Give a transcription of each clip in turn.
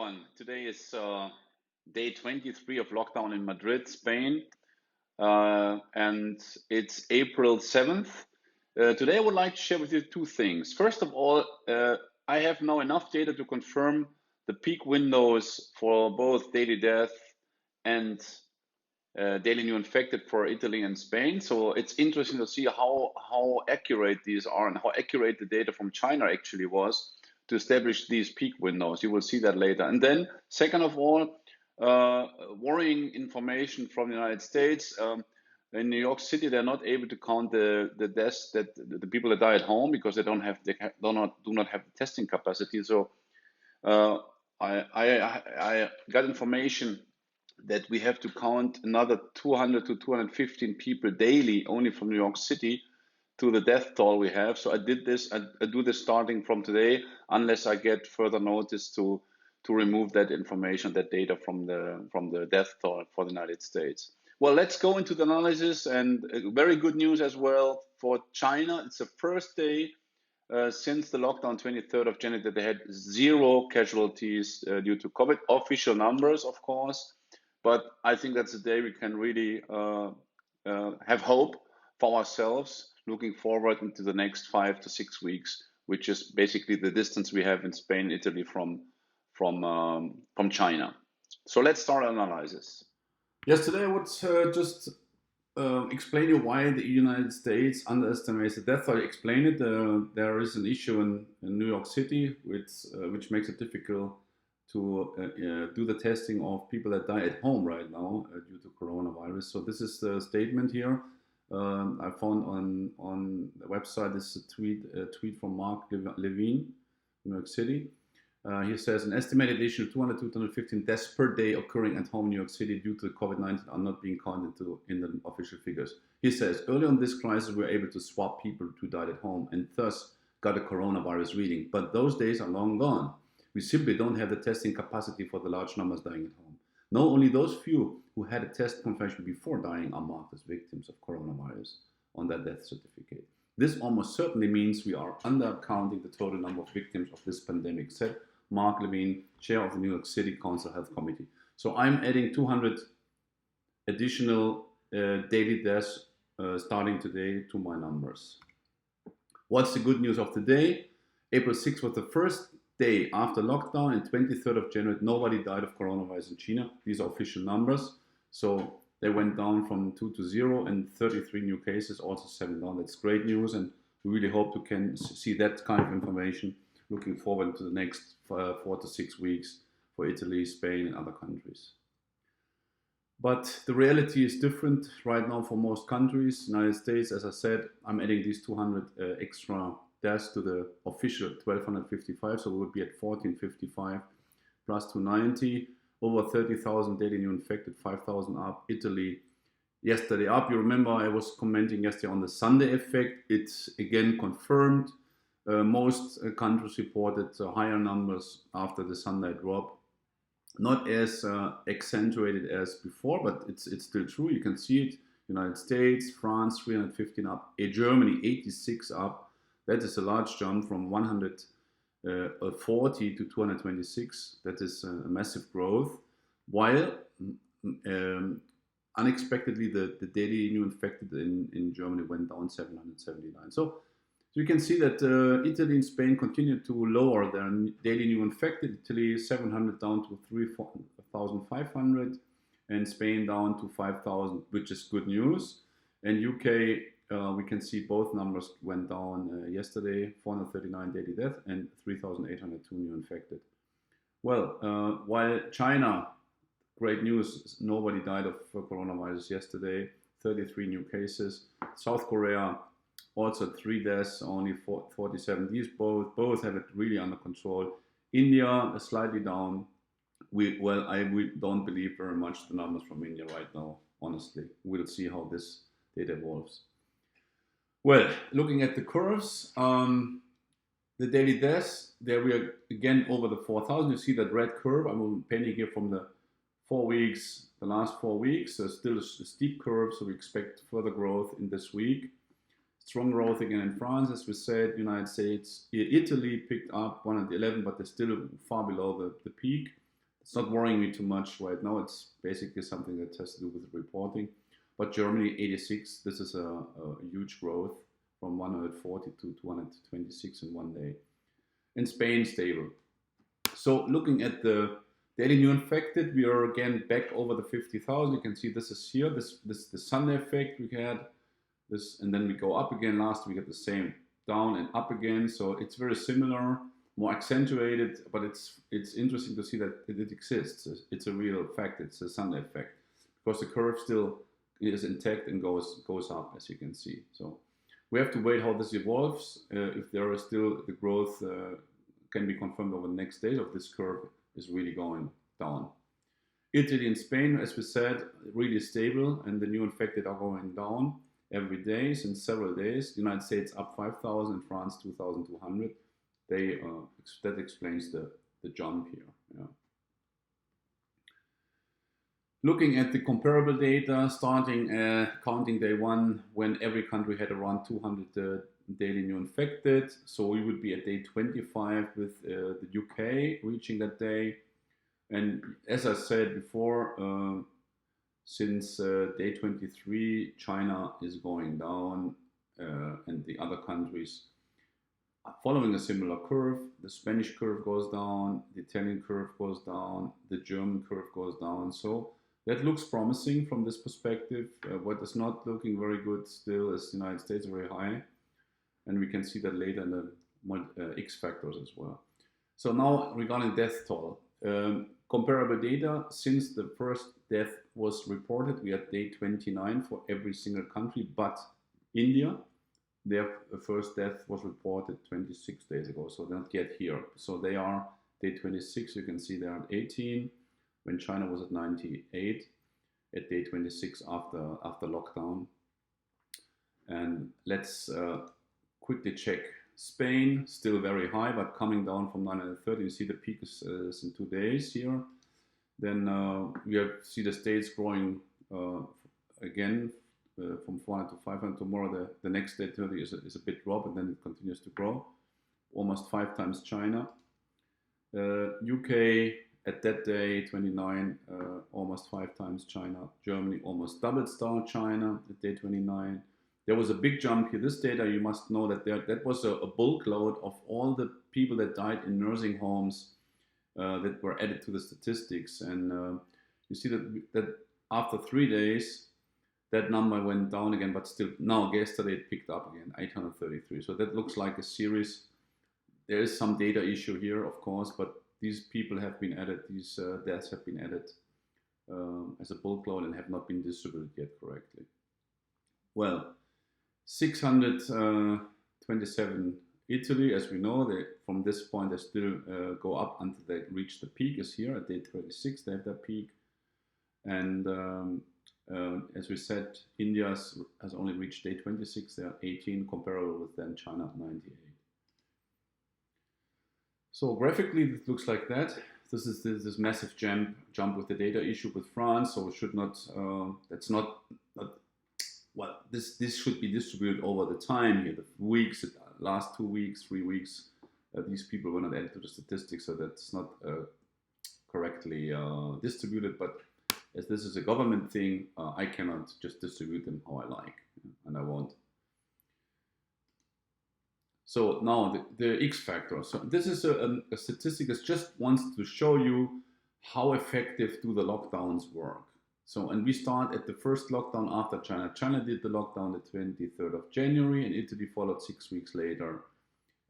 everyone. Today is day 23 of lockdown in Madrid, Spain, and it's April 7th. Today I would like to share with you two things. First of all, I have now enough data to confirm the peak windows for both daily death and daily new infected for Italy and Spain. So it's interesting to see how accurate these are and how accurate the data from China actually was to establish these peak windows. You will see that later. And then, second of all, worrying information from the United States. In New York City, they're not able to count the deaths that the people that die at home because they do not have the testing capacity. So I got information that we have to count another 200 to 215 people daily only from New York City to the death toll we have. So I do this starting from today, unless I get further notice to remove that information, that data from the death toll for the United States. Well, let's go into the analysis, and very good news as well for China. It's the first day since the lockdown 23rd of January that they had 0 casualties due to COVID. Official numbers, of course, but I think that's the day we can really have hope for ourselves looking forward into the next 5 to 6 weeks, which is basically the distance we have in Spain, Italy from China. So let's start our analysis. Yes, today I would just explain you why the United States underestimates the death toll. I explain it. There is an issue in New York City which makes it difficult to do the testing of people that die at home right now due to coronavirus. So this is the statement here. I found on the website. This is a tweet from Mark Levine, New York City. He says an estimated additional 200 to 215 deaths per day occurring at home in New York City due to COVID-19 are not being counted in the official figures. He says early on this crisis we were able to swap people who died at home and thus got a coronavirus reading, but those days are long gone. We simply don't have the testing capacity for the large numbers dying at home. Not only those few who had a test confirmation before dying are marked as victims of coronavirus on their death certificate. This almost certainly means we are undercounting the total number of victims of this pandemic, said Mark Levine, chair of the New York City Council Health Committee. So I'm adding 200 additional daily deaths starting today to my numbers. What's the good news of the day? April 6th was the first day after lockdown, and 23rd of January, nobody died of coronavirus in China. These are official numbers. So they went down from 2 to 0 and 33 new cases, also 7 down. That's great news, and we really hope to can see that kind of information looking forward to the next 4 to 6 weeks for Italy, Spain, and other countries. But the reality is different right now for most countries. United States, as I said, I'm adding these 200 extra deaths to the official 1,255, so we would be at 1,455 plus 290. Over 30,000 daily new infected, 5,000 up. Italy yesterday up. You remember I was commenting yesterday on the Sunday effect. It's again confirmed. Most countries reported higher numbers after the Sunday drop. Not as accentuated as before, but it's still true. You can see it. United States, France, 315 up. Germany, 86 up. That is a large jump from 140 to 226. That is a massive growth. While unexpectedly, the daily new infected in Germany went down 779. So you can see that Italy and Spain continue to lower their daily new infected. Italy 700 down to 3,500, and Spain down to 5,000, which is good news. And UK, we can see both numbers went down yesterday, 439 daily death and 3,802 new infected. Well, while China, great news, nobody died of coronavirus yesterday, 33 new cases. South Korea, also 3 deaths, only 47. These both have it really under control. India is slightly down. We don't believe very much the numbers from India right now, honestly. We'll see how this data evolves. Well, looking at the curves, the daily deaths, there we are again over the 4,000. You see that red curve. I'm painting here from the 4 weeks, the last 4 weeks. So still a steep curve, so we expect further growth in this week. Strong growth again in France, as we said. United States, Italy picked up 111, but they're still far below the peak. It's not worrying me too much right now. It's basically something that has to do with reporting. But Germany 86, this is a huge growth from 140 to 226 in one day. In Spain, stable. So looking at the daily new infected, we are again back over the 50,000. You can see this is here, this the Sunday effect we had, this, and then we go up again. Last week at the same, down and up again. So it's very similar, more accentuated, but it's interesting to see that it exists. It's a real fact. It's a Sunday effect because the curve still is intact and goes up, as you can see. So we have to wait how this evolves. If there is still the growth can be confirmed over the next days, of this curve is really going down. Italy and Spain, as we said, really stable, and the new infected are going down every day since several days. The United States up 5,000, France 2,200. That explains the jump here. Yeah. Looking at the comparable data, starting counting day one, when every country had around 200 daily new infected. So we would be at day 25 with the UK reaching that day. And as I said before, since day 23, China is going down and the other countries are following a similar curve. The Spanish curve goes down, the Italian curve goes down, the German curve goes down. So that looks promising from this perspective. What is not looking very good still is the United States very high. And we can see that later in the X factors as well. So now regarding death toll, comparable data since the first death was reported, we had day 29 for every single country, but India, their first death was reported 26 days ago, so they're not yet here. So they are day 26, you can see they are at 18, when China was at 98, at day 26 after lockdown. And let's quickly check Spain, still very high, but coming down from 930. You see the peak is in 2 days here. Then we see the states growing again from 400 to 500. Tomorrow, the next day 30 is a bit drop, and then it continues to grow. Almost 5 times China. UK at that day 29, almost 5 times China. Germany almost doubles down China at day 29. There was a big jump here. This data, you must know that that was a bulk load of all the people that died in nursing homes that were added to the statistics. And you see that after 3 days, that number went down again, but still now yesterday it picked up again, 833. So that looks like a series. There is some data issue here, of course, but these people have been added, these deaths have been added as a bulk load and have not been distributed yet correctly. Well, 627 Italy, as we know, from this point they still go up until they reach the peak, is here at day 36, they have their peak. And as we said, India has only reached day 26, they are 18, comparable with then China at 98. So graphically, it looks like that. This is this massive jump with the data issue with France, so it should not, that's not well, this should be distributed over the time here, the weeks, the last 2 weeks, 3 weeks, these people were not added to the statistics, so that's not correctly distributed, but as this is a government thing, I cannot just distribute them how I like, and I won't. So now the X factor. So this is a statistic that just wants to show you how effective do the lockdowns work. So, and we start at the first lockdown after China. China did the lockdown the 23rd of January, and Italy followed 6 weeks later,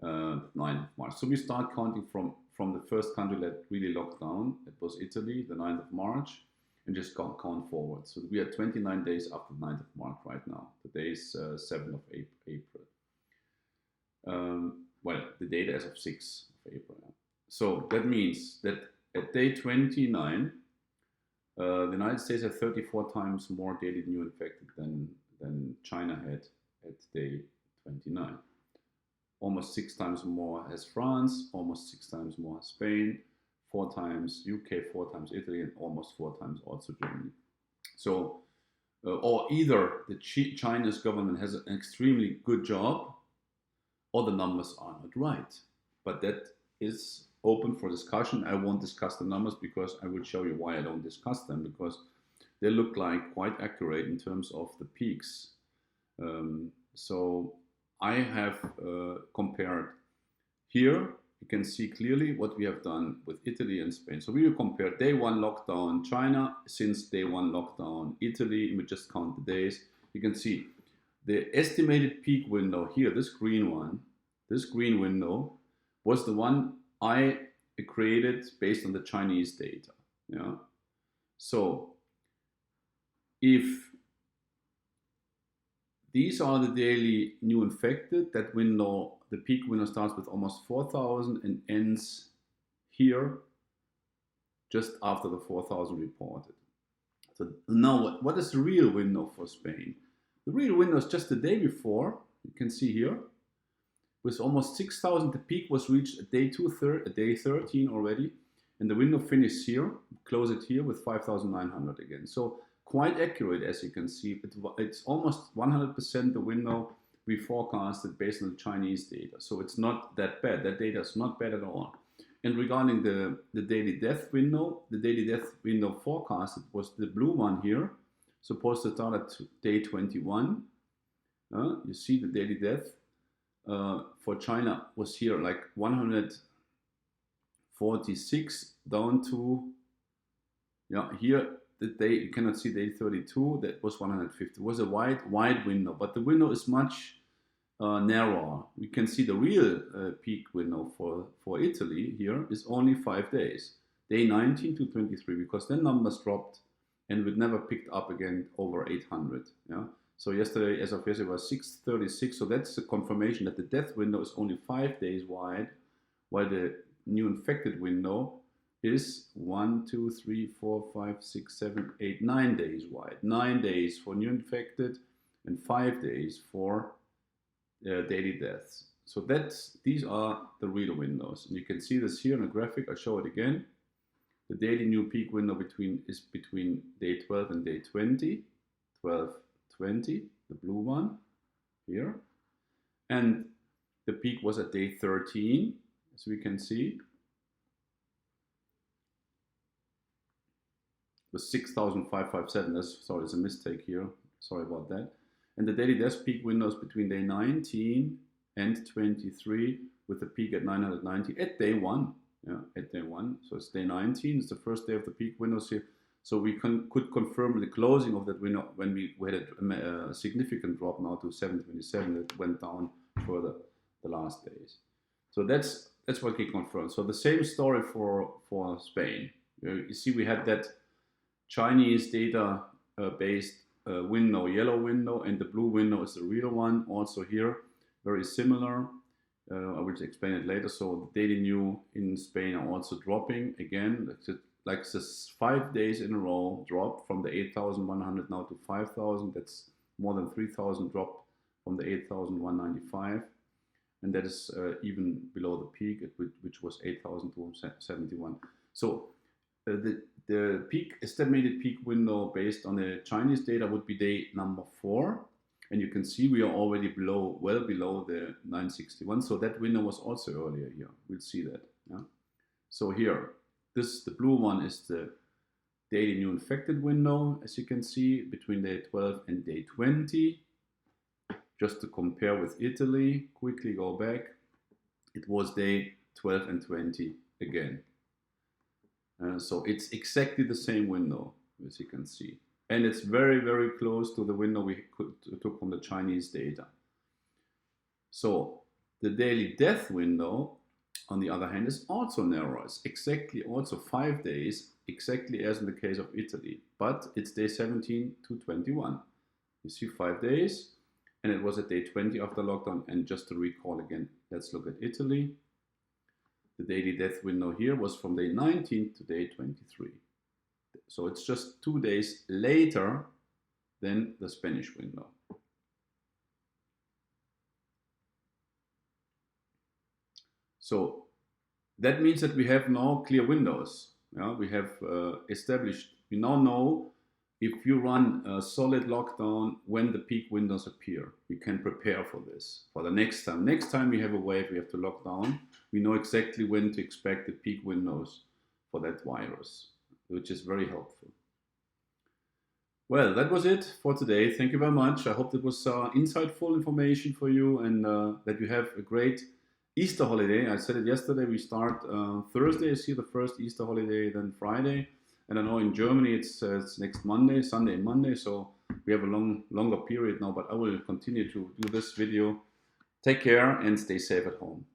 9th of March. So we start counting from the first country that really locked down. It was Italy, the 9th of March, and just count forward. So we are 29 days after the 9th of March right now. Today is 7th of April. Well, the data as of 6th of April. So that means that at day 29, the United States had 34 times more daily new infected than China had at day 29. Almost 6 times more has France, almost 6 times more has Spain, 4 times UK, 4 times Italy, and almost 4 times also Germany. So, or either the Chinese government has an extremely good job, or the numbers are not right. But that is open for discussion. I won't discuss the numbers because I will show you why I don't discuss them, because they look like quite accurate in terms of the peaks. So I have compared here. You can see clearly what we have done with Italy and Spain. So we will compare day one lockdown China since day one lockdown Italy, and we just count the days. You can see the estimated peak window here, this green one, this green window was the one I created based on the Chinese data. Yeah. So if these are the daily new infected, that window, the peak window starts with almost 4,000 and ends here just after the 4,000 reported. So now what is the real window for Spain? The real window is just the day before. You can see here with almost 6,000, the peak was reached at day 13 already, and the window finished here, close it here with 5,900 again. So quite accurate, as you can see. It's almost 100% the window we forecasted based on the Chinese data. So it's not that bad. That data is not bad at all. And regarding the daily death window, the daily death window forecasted was the blue one here, supposed to start at day 21. You see the daily death for China was here like 146 down to, here the day, you cannot see day 32, that was 150. It was a wide window, but the window is much narrower. We can see the real peak window for Italy here is only 5 days, day 19 to 23, because then numbers dropped and would never picked up again over 800. Yeah. So yesterday, as of yesterday, was 636. So that's a confirmation that the death window is only 5 days wide, while the new infected window is 1, 2, 3, 4, 5, 6, 7, 8, 9 days wide. 9 days for new infected and 5 days for daily deaths. So these are the real windows. And you can see this here in a graphic. I'll show it again. The daily new peak window is between day 12 and day 20. 12, 20, the blue one here. And the peak was at day 13, as we can see. It was 6,557. Sorry, it's a mistake here. Sorry about that. And the daily death peak window is between day 19 and 23, with the peak at 990 at day one. Yeah, at day one. So it's day 19. It's the first day of the peak windows here. So we could confirm the closing of that window when we had a significant drop now to 727. That went down further the last days. So that's what we confirmed. So the same story for Spain. You see, we had that Chinese data based window, yellow window, and the blue window is the real one. Also here, very similar. I will explain it later. So the daily new in Spain are also dropping again. Like this 5 days in a row drop from the 8,100 now to 5,000. That's more than 3,000 drop from the 8,195. And that is even below the peak, which was 8,271. So the peak estimated peak window based on the Chinese data would be day number 4. And you can see we are already well below the 961. So that window was also earlier here. We'll see that. Yeah? So here, the blue one is the daily new infected window, as you can see, between day 12 and day 20. Just to compare with Italy, quickly go back. It was day 12 and 20 again. So it's exactly the same window, as you can see. And it's very, very close to the window we took from the Chinese data. So the daily death window, on the other hand, is also narrow. It's exactly also 5 days, exactly as in the case of Italy. But it's day 17 to 21. You see 5 days, and it was at day 20 after lockdown. And just to recall again, let's look at Italy. The daily death window here was from day 19 to day 23. So it's just 2 days later than the Spanish window. So that means that we have now clear windows. Yeah? We have established, we now know if you run a solid lockdown when the peak windows appear. We can prepare for this for the next time. Next time we have a wave, we have to lock down. we know exactly when to expect the peak windows for that virus, which is very helpful. Well, that was it for today. Thank you very much. I hope that was insightful information for you, and that you have a great Easter holiday. I said it yesterday, we start Thursday is here, the first Easter holiday, then Friday. And I know in Germany it's next Monday, Sunday and Monday, so we have a longer period now, but I will continue to do this video. Take care and stay safe at home.